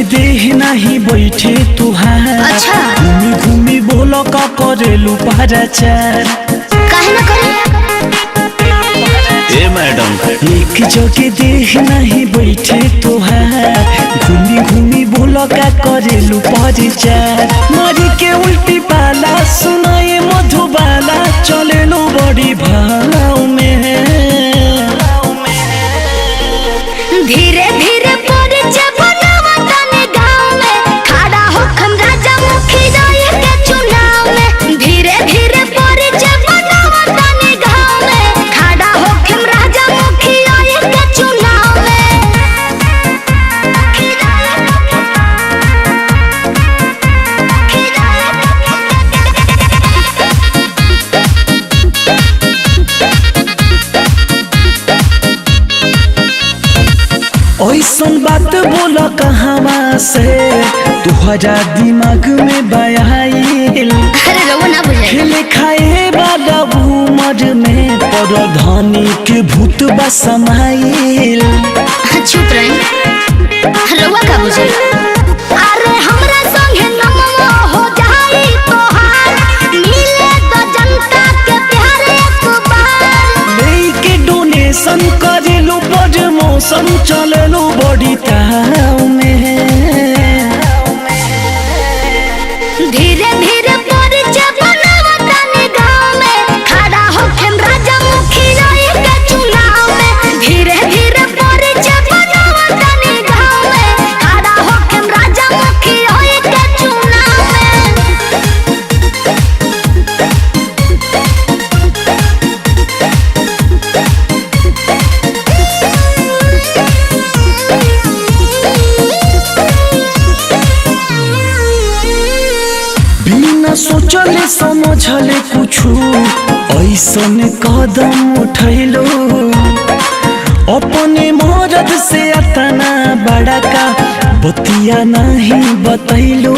के देह नहीं बैठे तुहार। अच्छा घूमी घूमी बोलो का करेलू पहराचार। काहे ना करे ए मैडम एक जगह देह नहीं बैठे तुहार। घूमी घूमी बोलो का करेलू पहराचार। मरी के उल्टी पाला सुनाए मधुबाला चलेलू बड़ी भाव में। धीरे धीरे परिचय बनावा तने गाँव में। खड़ा होखम राजा मुखी जाए के चुनाव में। धीरे धीरे परिचय बनावा तने गाँव में। खड़ा होखम राजा मुखी जाए के चुनाव में। ऐसन बात बोला कहवा से तुहरा दिमाग में बयाइल। अरे रउआ ना बुझे खेले खाए वाला उमर में परधानी के भूत बसमाइल। चुप रही रउआ का बुझे। अरे हमरा संगे नमवा हो जाई तोहार। मिले तो जनता के प्यार एक बार। लेके डोनेशन करेलू प्रमोशन चलेलू बड़ी ताव में। धीरे धीरे परिचय बनावा तने गाँव में। खड़ा होखम राजा मुखी जाए के चुनाव में। धीरे धीरे परिचय बनावा तने गाँव में। खड़ा होखम राजा मुखी जाए के चुनाव में। बिना सोचले समझले कुछु ऐसन कदम उठैलो। अपने मरद से अतना बड़ा का बतिया नहीं बतैलो।